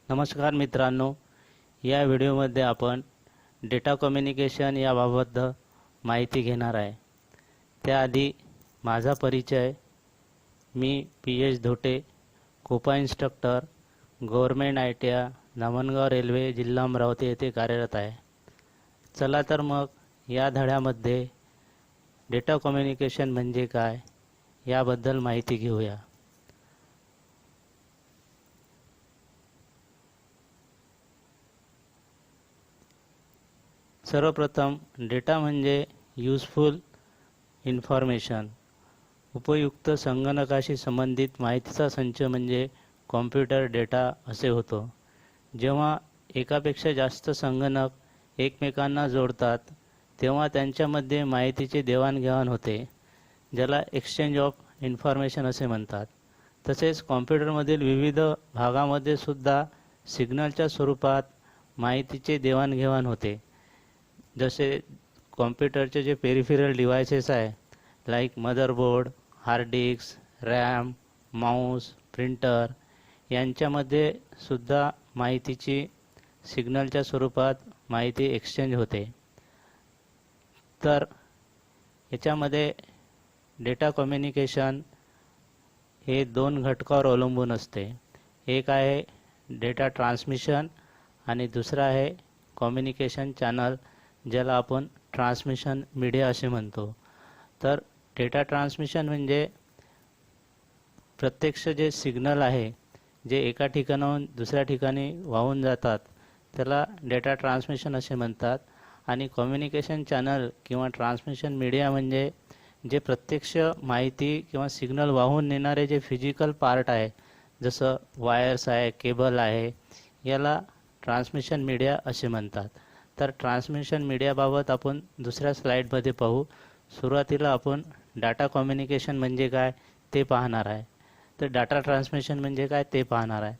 नमस्कार मित्रांनो, या व्हिडिओमध्ये आपण डेटा कम्युनिकेशन याबाबत माहिती घेणार आहे। त्याआधी माझा परिचय, मी P H. Dhote, COPA instructor, government ITI, Dhamangaon railway, जिल्हा अमरावती येथे कार्यरत आहे। चला तर मग या धड्यामध्ये डेटा कम्युनिकेशन म्हणजे काय याबद्दल माहिती घेऊया। सर्वप्रथम डेटा म्हणजे युजफुल इन्फॉर्मेशन, उपयुक्त संगणकाशी संबंधित माहितीचा संच म्हणजे कॉम्प्युटर डेटा असे होतो। जेव्हा एकापेक्षा जास्त संगणक एकमेकांना जोडतात तेव्हा त्यांच्यामध्ये माहितीचे देवाणघेवाण होते, ज्याला एक्सचेंज ऑफ इन्फॉर्मेशन असे म्हणतात। तसेच कॉम्प्युटरमधील विविध भागामध्ये सुद्धा सिग्नलच्या स्वरूपात माहितीचे देवाणघेवाण होते। जसे कॉम्प्युटरचे जे पेरिफेरल डिव्हायसेस आहे, like motherboard, hard disk, RAM, mouse, printer यांच्यामध्ये सुद्धा माहितीची सिग्नलच्या स्वरूपात माहिती एक्सचेंज होते। तर याच्यामध्ये डेटा कम्युनिकेशन हे दोन घटकावर अवलंबून असते। एक आहे डेटा ट्रान्समिशन आणि दुसरा आहे कम्युनिकेशन चॅनल, ज्याला आपण ट्रान्समिशन मीडिया असे म्हणतो। तर डेटा ट्रान्समिशन म्हणजे प्रत्यक्ष जे सिग्नल आहे, जे एका ठिकाणाहून दुसऱ्या ठिकाणी वाहून जातात, त्याला डेटा ट्रान्समिशन असे म्हणतात। आणि कम्युनिकेशन चॅनल किंवा ट्रान्समिशन मीडिया म्हणजे जे प्रत्यक्ष माहिती किंवा सिग्नल वाहून नेणारे जे फिजिकल पार्ट आहे, जसं वायर्स आहे, केबल आहे, याला ट्रान्समिशन मीडिया असे म्हणतात। तर ट्रान्समिशन मीडियाबाबत आपण दुसऱ्या स्लाइडमध्ये पाहू। सुरुवातीला आपण डाटा कम्युनिकेशन म्हणजे काय ते पाहणार आहे, तर डाटा ट्रान्समिशन म्हणजे काय ते पाहणार आहे।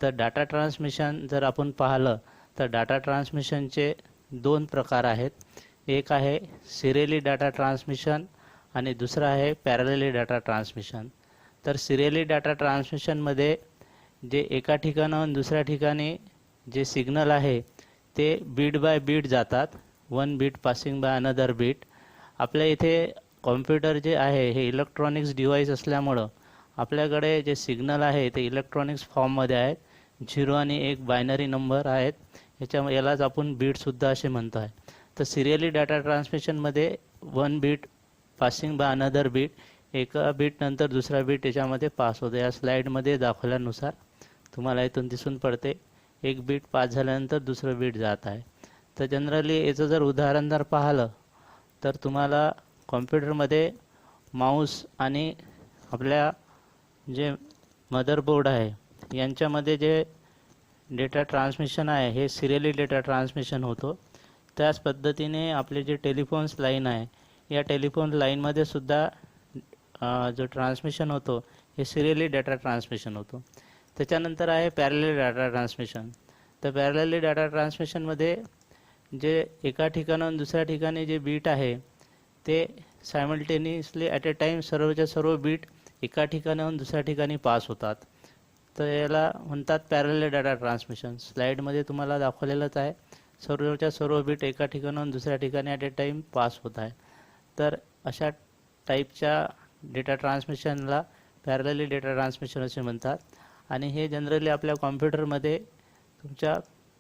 तर डाटा ट्रान्समिशन जर आपण पाहिलं तर डाटा ट्रान्समिशनचे दोन प्रकार आहेत। एक आहे सिरियली डाटा ट्रान्समिशन आणि दुसरा आहे पॅरलली डाटा ट्रान्समिशन। तर सिरियली डाटा ट्रान्समिशनमध्ये जे एका ठिकाणाहून दुसऱ्या ठिकाणी जे सिग्नल आहे ते बीट बाय बीट जातात, one bit passing by another bit. आपल्या इथे कॉम्प्युटर जे आहे हे इलेक्ट्रॉनिक्स डिव्हाइस असल्यामुळं आपल्याकडे जे सिग्नल आहे ते इलेक्ट्रॉनिक्स फॉर्ममध्ये आहेत, 0 आणि 1 बायनरी नंबर आहेत। यालाच आपण बीटसुद्धा असे म्हणतो आहे। तर सिरियली डाटा ट्रान्समिशनमध्ये one bit passing by another bit, एका बीट नंतर दुसरा बीट याच्यामध्ये पास होतो। या स्लाइडमध्ये दाखवल्यानुसार तुम्हाला इथून दिसून पडते, एक बीट पास झाल्यानंतर दुसरं बीट जात आहे। तर जनरली याचं जर उदाहरण जर पाहिलं तर तुम्हाला कॉम्प्युटरमध्ये माऊस आणि आपल्या जे मदरबोर्ड आहे यांच्यामध्ये जे डेटा ट्रान्समिशन आहे हे सिरियली डेटा ट्रान्समिशन होतो। त्याच पद्धतीने आपले जे टेलिफोन्स लाईन आहे, या टेलिफोन लाईनमध्ये सुद्धा जो ट्रान्समिशन होतो हे सिरियली डेटा ट्रान्समिशन होतो। त्याच्यानंतर आहे पॅरलली डाटा ट्रान्समिशन। तर पॅरलली डाटा ट्रान्समिशनमध्ये जे एका ठिकाणाहून दुसऱ्या ठिकाणी जे बीट आहे ते सायमल्टेनियसली ॲट ए टाईम सर्वच्या सर्व बीट एका ठिकाणाहून दुसऱ्या ठिकाणी पास होतात। तर याला म्हणतात पॅरलली डाटा ट्रान्समिशन। स्लाइडमध्ये तुम्हाला दाखवलेलंच आहे, सर्वच्या सर्व बीट एका ठिकाणाहून दुसऱ्या ठिकाणी ॲट ए टाईम पास होत आहे। तर अशा टाईपच्या डेटा ट्रान्समिशनला पॅरलली डेटा ट्रान्समिशन असे म्हणतात। आणि हे जनरली आपल्या कॉम्प्युटरमध्ये तुमच्या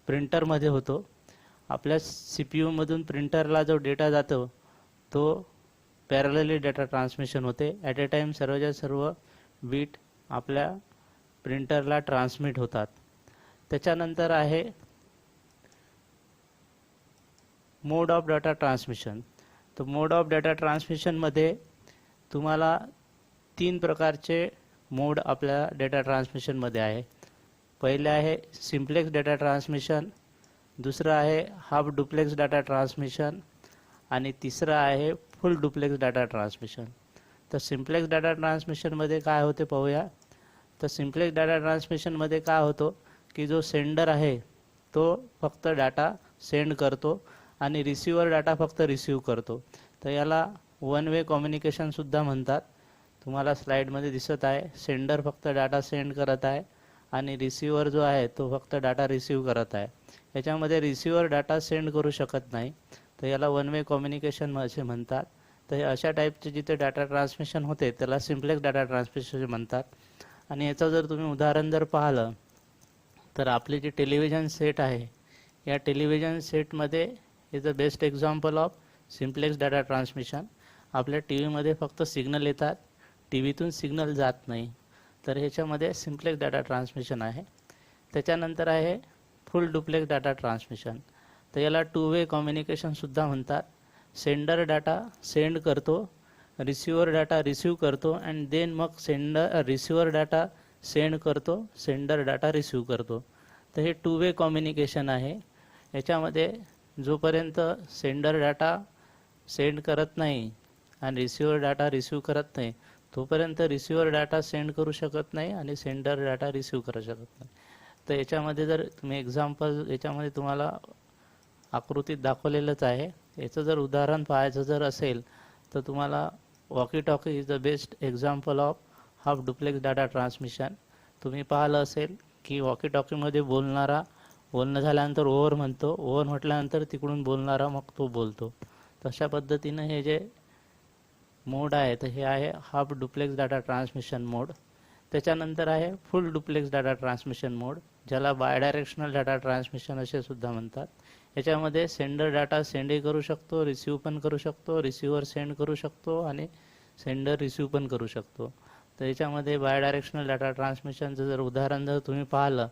प्रिंटरमध्ये होतो। आपल्या CPU मधून प्रिंटरला जो डेटा जातो तो पॅरलली डेटा ट्रान्समिशन होते। ॲट ए टाईम सर्वच्या सर्व बीट आपल्या प्रिंटरला ट्रान्समिट होतात। त्याच्यानंतर आहे मोड ऑफ डाटा ट्रान्समिशन। तर मोड ऑफ डाटा ट्रान्समिशनमध्ये तुम्हाला 3 प्रकारचे मोड आपल्या डेटा ट्रान्समिशनमध्ये आहे। पहिले आहे सिम्प्लेक्स डेटा ट्रान्समिशन, दुसरं आहे हाफ डुप्लेक्स डाटा ट्रान्समिशन आणि तिसरं आहे फुल डुप्लेक्स डाटा ट्रान्समिशन। तर सिम्प्लेक्स डाटा ट्रान्समिशनमध्ये काय होते पाहूया। तर सिम्प्लेक्स डाटा ट्रान्समिशनमध्ये काय होतो की जो सेंडर आहे तो फक्त डाटा सेंड करतो आणि रिसिव्हर डाटा फक्त रिसीव्ह करतो। तर याला वन वे कम्युनिकेशनसुद्धा म्हणतात। तुम्हाला स्लाइडमध्ये दिसत आहे, सेंडर फक्त डाटा सेंड करत आहे आणि रिसिव्हर जो आहे तो फक्त डाटा रिसीव्ह करत आहे. याच्यामध्ये रिसिव्हर डाटा सेंड करू शकत नाही, तर याला वन वे कम्युनिकेशन असे म्हणतात. तर हे अशा टाईपचे जिथे डाटा ट्रान्समिशन होते त्याला सिम्प्लेक्स डाटा ट्रान्समिशन म्हणतात. आणि याचं जर तुम्ही उदाहरण जर पाहिलं तर आपली जी टेलिव्हिजन सेट आहे, या टेलिव्हिजन सेटमध्ये is the best example of simplex data transmission. आपल्या टी व्हीमध्ये फक्त सिग्नल येतात, टी व्हीतून सिग्नल जात नाही, तर ह्याच्यामध्ये सिम्प्लेक्स डाटा ट्रान्समिशन आहे. त्याच्यानंतर आहे फुल डुप्लेक्स डाटा ट्रान्समिशन. तर याला टू वे कम्युनिकेशनसुद्धा म्हणतात. सेंडर डाटा सेंड करतो, रिसिव्हर डाटा रिसीव्ह करतो अँड देन मग रिसिव्हर डाटा सेंड करतो, सेंडर डाटा रिसीव्ह करतो. तर हे टू वे कम्युनिकेशन आहे. याच्यामध्ये जोपर्यंत सेंडर डाटा सेंड करत नाही आणि रिसिव्हर डाटा रिसीव्ह करत नाही तोपर्यंत रिसिव्हर डाटा सेंड करू शकत नाही आणि सेंडर डाटा रिसीव्ह करू शकत नाही. तर याच्यामध्ये जर तुम्ही एक्झाम्पल याच्यामध्ये तुम्हाला आकृतीत दाखवलेलंच आहे. याचं जर उदाहरण पाहायचं जर असेल तर तुम्हाला walkie talkie is the best example of half duplex data transmission. तुम्ही पाहिलं असेल की वॉकी टॉकीमध्ये बोलणं झाल्यानंतर ओव्हर म्हणतो, ओव्हर म्हटल्यानंतर तिकडून बोलणारा मग तो बोलतो. तशा पद्धतीनं हे जे मोड आहे तर हे आहे हाफ डुप्लेक्स डाटा ट्रान्समिशन मोड. त्याच्यानंतर आहे फुल डुप्लेक्स डाटा ट्रान्समिशन मोड, ज्याला बायडायरेक्शनल डाटा ट्रान्समिशन असे सुद्धा म्हणतात. याच्यामध्ये सेंडर डाटा सेंडही करू शकतो, रिसीव्ह पण करू शकतो, रिसिव्हर सेंड करू शकतो आणि सेंडर रिसीव्ह पण करू शकतो. तर याच्यामध्ये बायडायरेक्शनल डाटा ट्रान्समिशनचं जर उदाहरण जर तुम्ही पाहिलं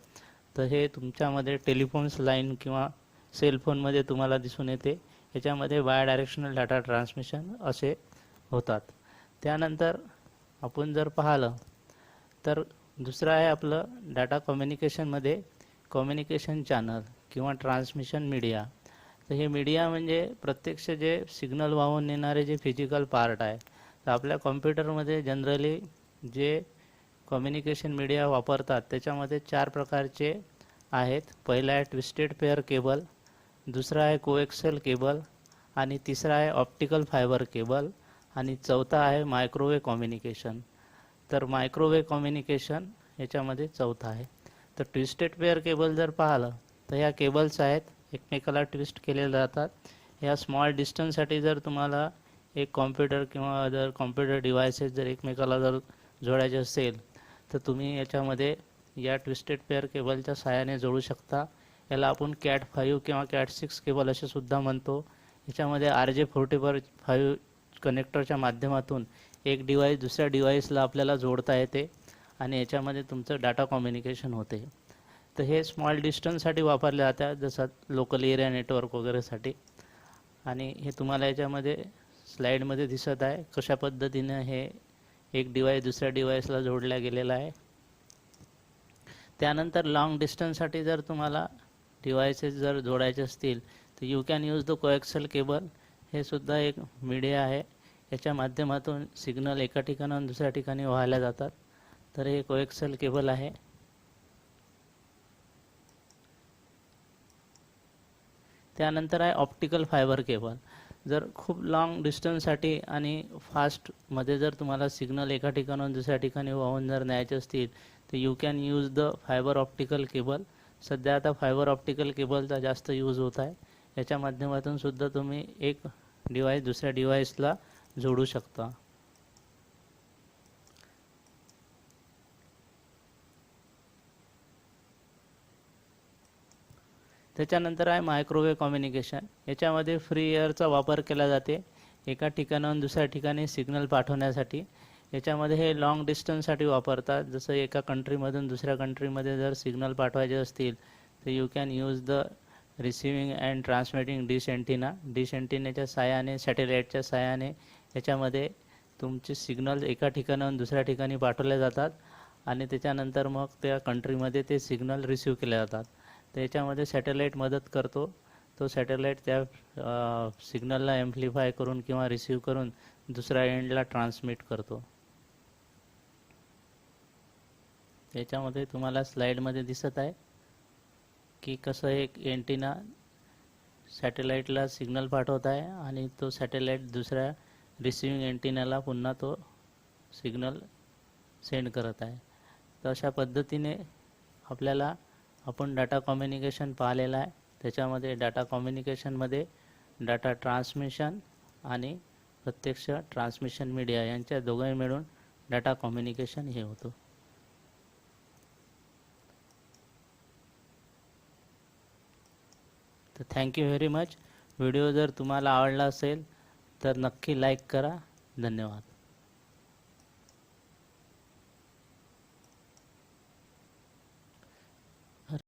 तर हे तुमच्यामध्ये टेलिफोन्स लाईन किंवा सेलफोनमध्ये तुम्हाला दिसून येते. याच्यामध्ये बायडायरेक्शनल डाटा ट्रान्समिशन असे होतात. त्यानंतर आपण जर पाहिलं तर दुसरं आहे आपलं डाटा कम्युनिकेशनमध्ये कम्युनिकेशन चॅनल किंवा ट्रान्समिशन मीडिया. तर हे मीडिया म्हणजे प्रत्यक्ष जे सिग्नल वाहून नेणारे जे फिजिकल पार्ट आहे. तर आपल्या कॉम्प्युटरमध्ये जनरली जे कम्युनिकेशन मीडिया वापरतात त्याच्यामध्ये 4 प्रकारचे आहेत. पहिला आहे ट्विस्टेड पेअर केबल, दुसरा आहे कोएक्सियल केबल आणि तिसरा आहे ऑप्टिकल फायबर केबल आणि चौथा आहे मायक्रोवेव्ह कम्युनिकेशन. तर मायक्रोवेव्ह कम्युनिकेशन याच्यामध्ये चौथा आहे. तर ट्विस्टेड पेअर केबल जर पाहिलं तर ह्या केबल्स आहेत, एकमेकाला ट्विस्ट केलेल्या जातात. ह्या स्मॉल डिस्टन्ससाठी जर तुम्हाला एक कॉम्प्युटर किंवा अदर कॉम्प्युटर डिव्हायसेस जर एकमेकाला जर जोडायचे असेल तर तुम्ही याच्यामध्ये या ट्विस्टेड पेअर केबलच्या सहाय्याने जोडू शकता. याला आपण कॅट 5 किंवा कॅट 6 केबल असे सुद्धा म्हणतो. याच्यामध्ये RJ45 कनेक्टरच्या माध्यमातून एक डिव्हाइस दुसऱ्या डिव्हाइसला आपल्याला जोडता येते आणि याच्यामध्ये तुमचं डाटा कम्युनिकेशन होते. तर हे स्मॉल डिस्टन्ससाठी वापरले जातात, जसं लोकल एरिया नेटवर्क वगैरेसाठी. आणि हे तुम्हाला याच्यामध्ये स्लाईडमध्ये दिसत आहे कशा पद्धतीनं हे एक डिव्हाइस दुसऱ्या डिव्हाइसला जोडल्या गेलेला आहे. त्यानंतर लॉंग डिस्टन्ससाठी जर तुम्हाला डिव्हाइसेस जर जोडायचे असतील तर you can use the coaxial cable. हे सुद्धा एक मीडिया आहे, याच्या माध्यमातून सिग्नल एका ठिकाणाहून दुसऱ्या ठिकाणी वाहल्या जातात. तर हे कोएक्सियल केबल आहे. त्यानंतर आहे ऑप्टिकल फायबर केबल. जर खूप लाँग डिस्टन्ससाठी आणि फास्टमध्ये जर तुम्हाला सिग्नल एका ठिकाणाहून दुसऱ्या ठिकाणी वाहून जर न्यायचे असतील तर you can use the fibre optical cable. सध्या आता फायबर ऑप्टिकल केबलचा जास्त यूज होत आहे. याच्या माध्यमातून सुद्धा तुम्ही एक डिव्हाइस दुसऱ्या डिव्हाइसला जोडू शकता. त्याच्यानंतर आहे मायक्रोवेव्ह कम्युनिकेशन. याच्यामध्ये फ्री एअरचा वापर केला जाते एका ठिकाणाहून दुसऱ्या ठिकाणी सिग्नल पाठवण्यासाठी. याच्यामध्ये हे लॉंग डिस्टन्ससाठी वापरतात. जसं एका कंट्रीमधून दुसऱ्या कंट्रीमध्ये जर सिग्नल पाठवायचे असतील तर you can use the receiving and transmitting dish antenna. Dish अँटिनाच्या साहाय्याने सॅटेलाईटच्या साहाय्याने याच्यामध्ये तुमचे सिग्नल एका ठिकाणाहून दुसऱ्या ठिकाणी पाठवले जातात आणि त्याच्यानंतर मग त्या कंट्रीमध्ये ते सिग्नल रिसीव्ह केले जातात. तर याच्यामध्ये सॅटेलाईट मदत करतो. तो सॅटेलाईट त्या सिग्नलला ॲम्प्लिफाय करून किंवा रिसीव्ह करून दुसऱ्या एंडला ट्रान्समिट करतो. याच्यामध्ये तुम्हाला स्लाईडमध्ये दिसत आहे की कसं एक एंटिना सॅटेलाईटला सिग्नल पाठवत आहे आणि तो सॅटेलाईट दुसऱ्या रिसिविंग एंटिनाला पुन्हा तो सिग्नल सेंड करत आहे. तर अशा पद्धतीने आपल्याला आपण डाटा कम्युनिकेशन पाहिलेलं आहे. त्याच्यामध्ये डाटा कम्युनिकेशनमध्ये डाटा ट्रान्समिशन आणि प्रत्यक्ष ट्रान्समिशन मीडिया यांच्या दोघांनी मिळून डाटा कम्युनिकेशन हे होतं. तर थँक्यू व्हेरी मच. व्हिडिओ जर तुम्हाला आवडला असेल तर नक्की लाईक करा. धन्यवाद.